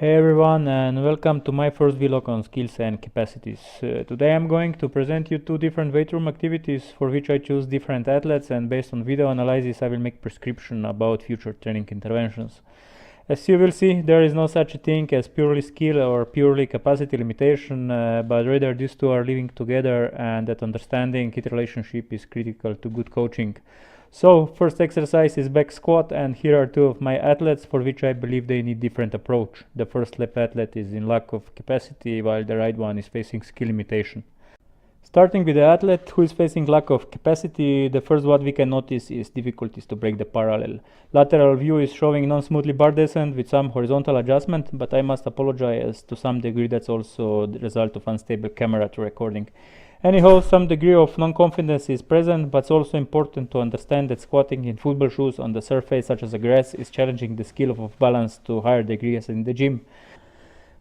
Hey everyone, and welcome to my first vlog on skills and capacities. Today I'm going to present you two different weight room activities for which I choose different athletes, and based on video analysis I will make prescription about future training interventions. As you will see, there is no such a thing as purely skill or purely capacity limitation, but rather these two are living together, and that understanding its relationship is critical to good coaching. So, first exercise is back squat, and here are two of my athletes for which I believe they need different approach. The first left athlete is in lack of capacity, while the right one is facing skill limitation. Starting with the athlete who is facing lack of capacity, the first what we can notice is difficulties to break the parallel. Lateral view is showing non-smoothly bar descent with some horizontal adjustment, but I must apologize, to some degree that's also the result of unstable camera to recording. Anyhow, some degree of non-confidence is present, but it's also important to understand that squatting in football shoes on the surface such as a grass is challenging the skill of balance to higher degree as in the gym.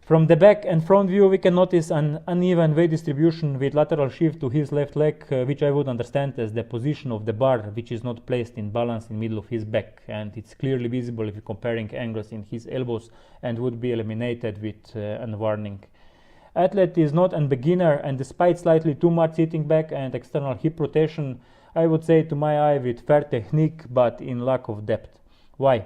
From the back and front view we can notice an uneven weight distribution with lateral shift to his left leg, which I would understand as the position of the bar, which is not placed in balance in middle of his back, and it's clearly visible if comparing angles in his elbows and would be eliminated with unwarning. Athlete is not a beginner, and despite slightly too much sitting back and external hip rotation, I would say to my eye with fair technique but in lack of depth. Why?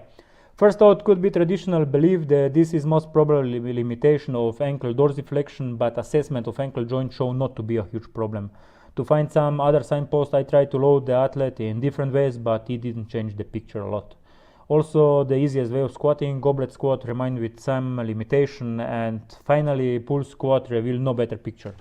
First thought could be traditional belief that this is most probably a limitation of ankle dorsiflexion, but assessment of ankle joint show not to be a huge problem. To find some other signpost, I tried to load the athlete in different ways, but it didn't change the picture a lot. Also, the easiest way of squatting, goblet squat, remained with some limitation, and finally pull squat revealed no better picture.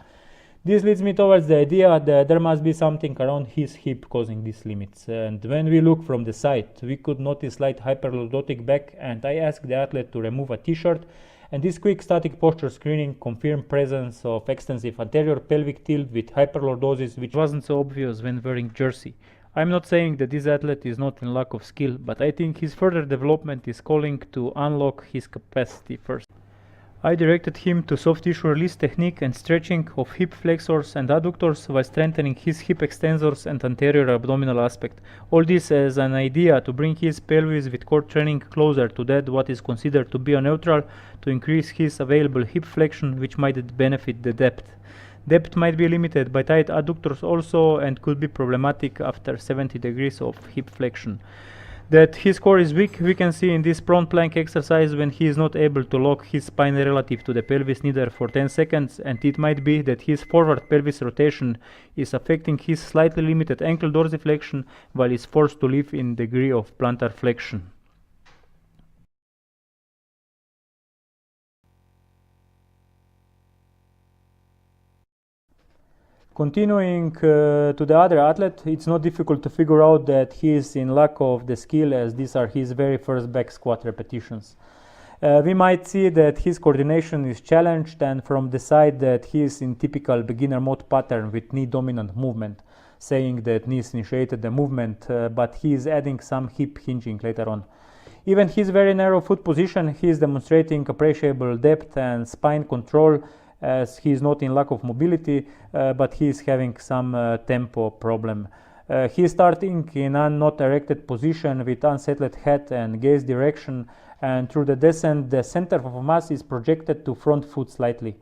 This leads me towards the idea that there must be something around his hip causing these limits, and when we look from the side we could notice slight hyperlordotic back, and I asked the athlete to remove a t-shirt, and this quick static posture screening confirmed presence of extensive anterior pelvic tilt with hyperlordosis, which wasn't so obvious when wearing jersey. I'm not saying that this athlete is not in lack of skill, but I think his further development is calling to unlock his capacity first. I directed him to soft tissue release technique and stretching of hip flexors and adductors while strengthening his hip extensors and anterior abdominal aspect. All this as an idea to bring his pelvis with core training closer to that what is considered to be a neutral, to increase his available hip flexion, which might benefit the depth. Depth might be limited by tight adductors also, and could be problematic after 70 degrees of hip flexion. That his core is weak we can see in this prone plank exercise when he is not able to lock his spine relative to the pelvis neither for 10 seconds, and it might be that his forward pelvis rotation is affecting his slightly limited ankle dorsiflexion while he is forced to live in degree of plantar flexion. Continuing to the other athlete, it's not difficult to figure out that he is in lack of the skill, as these are his very first back squat repetitions. We might see that his coordination is challenged, and from the side that he is in typical beginner mode pattern with knee dominant movement, saying that knees initiated the movement, but he is adding some hip hinging later on. Even his very narrow foot position, he is demonstrating appreciable depth and spine control, as he is not in lack of mobility, but he is having some tempo problem. He is starting in a not erected position with unsettled head and gaze direction, and through the descent the center of mass is projected to front foot slightly.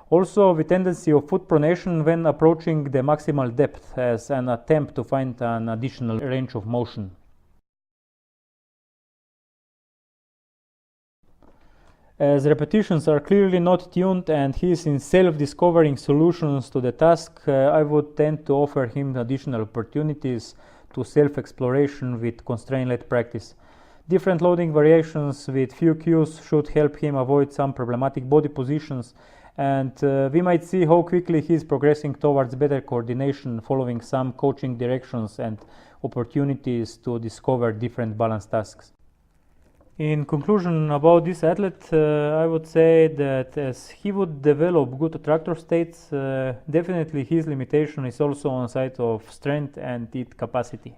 Also with tendency of foot pronation when approaching the maximal depth, as an attempt to find an additional range of motion. As repetitions are clearly not tuned and he is in self-discovering solutions to the task, I would tend to offer him additional opportunities to self-exploration with constraint-led practice. Different loading variations with few cues should help him avoid some problematic body positions, and we might see how quickly he is progressing towards better coordination following some coaching directions and opportunities to discover different balance tasks. In conclusion about this athlete, I would say that as he would develop good attractor states, definitely his limitation is also on the side of strength and its capacity.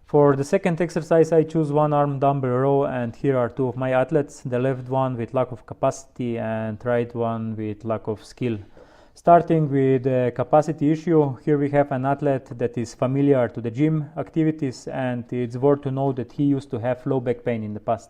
For the second exercise I choose one arm dumbbell row, and here are two of my athletes, the left one with lack of capacity and right one with lack of skill. Starting with the capacity issue, here we have an athlete that is familiar to the gym activities, and it's worth to know that he used to have low back pain in the past.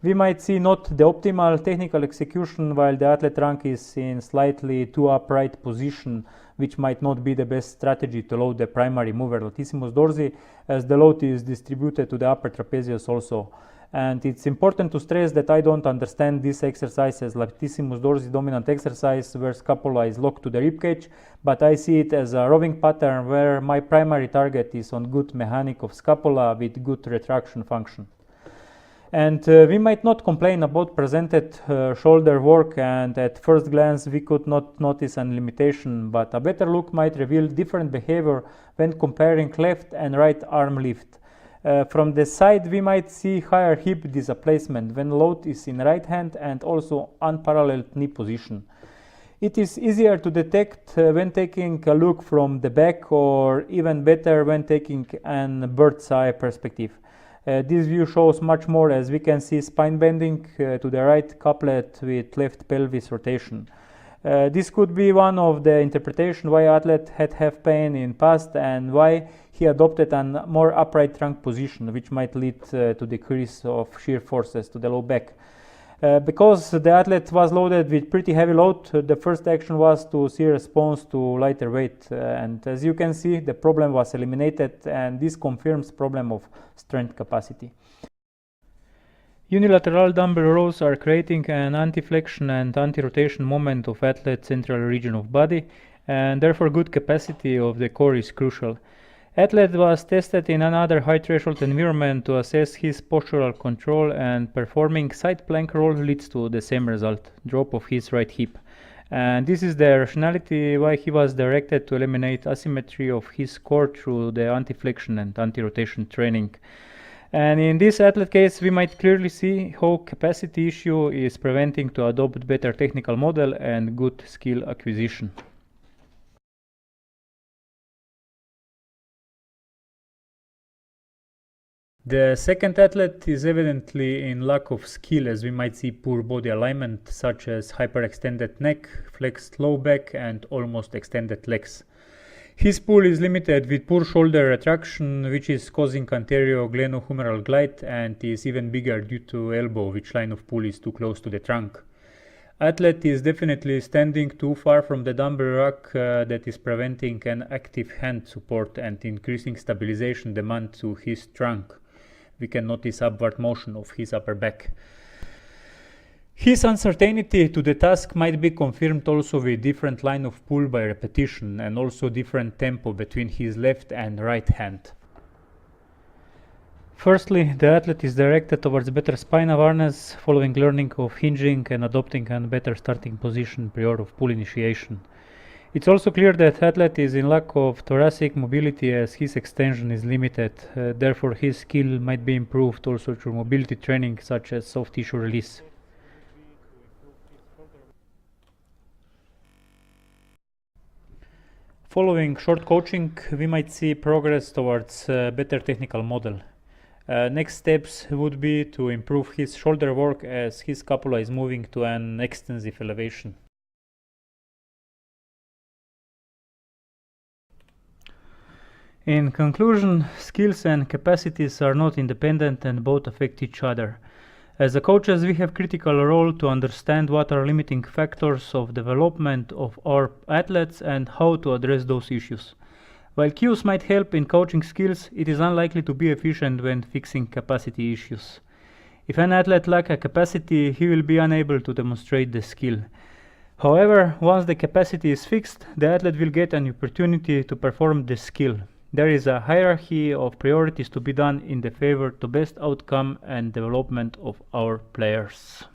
We might see not the optimal technical execution while the athlete rank is in slightly too upright position, which might not be the best strategy to load the primary mover latissimus dorsi, as the load is distributed to the upper trapezius also. And it's important to stress that I don't understand this exercise as latissimus dorsi dominant exercise where scapula is locked to the ribcage, but I see it as a rowing pattern where my primary target is on good mechanic of scapula with good retraction function. And we might not complain about presented shoulder work, and at first glance we could not notice any limitation, but a better look might reveal different behavior when comparing left and right arm lift. From the side we might see higher hip displacement when load is in right hand and also unparalleled knee position. It is easier to detect when taking a look from the back, or even better when taking a bird's eye perspective. This view shows much more, as we can see spine bending to the right couplet with left pelvis rotation. This could be one of the interpretation why athlete had pain in past and why he adopted a more upright trunk position, which might lead to decrease of shear forces to the low back. Because the athlete was loaded with pretty heavy load, the first action was to see response to lighter weight, and as you can see, the problem was eliminated, and this confirms problem of strength capacity. Unilateral dumbbell rows are creating an anti-flexion and anti-rotation moment of athlete's central region of body, and therefore good capacity of the core is crucial. Athlete was tested in another high threshold environment to assess his postural control, and performing side plank roll leads to the same result, drop of his right hip. And this is the rationality why he was directed to eliminate asymmetry of his core through the anti-flexion and anti-rotation training. And in this athlete case, we might clearly see how capacity issue is preventing to adopt better technical model and good skill acquisition. The second athlete is evidently in lack of skill, as we might see poor body alignment such as hyperextended neck, flexed low back and almost extended legs. His pull is limited with poor shoulder retraction, which is causing anterior glenohumeral glide, and is even bigger due to elbow, which line of pull is too close to the trunk. Athlete is definitely standing too far from the dumbbell rack that is preventing an active hand support and increasing stabilization demand to his trunk. We can notice upward motion of his upper back. His uncertainty to the task might be confirmed also with different line of pull by repetition and also different tempo between his left and right hand. Firstly, the athlete is directed towards better spine awareness following learning of hinging and adopting a better starting position prior of pull initiation. It's also clear that athlete is in lack of thoracic mobility as his extension is limited, therefore his skill might be improved also through mobility training such as soft tissue release. Following short coaching, we might see progress towards a better technical model. Next steps would be to improve his shoulder work as his scapula is moving to an extensive elevation. In conclusion, skills and capacities are not independent and both affect each other. As a coaches, we have critical role to understand what are limiting factors of development of our athletes and how to address those issues. While cues might help in coaching skills, it is unlikely to be efficient when fixing capacity issues. If an athlete lacks a capacity, he will be unable to demonstrate the skill. However, once the capacity is fixed, the athlete will get an opportunity to perform the skill. There is a hierarchy of priorities to be done in the favor to best outcome and development of our players.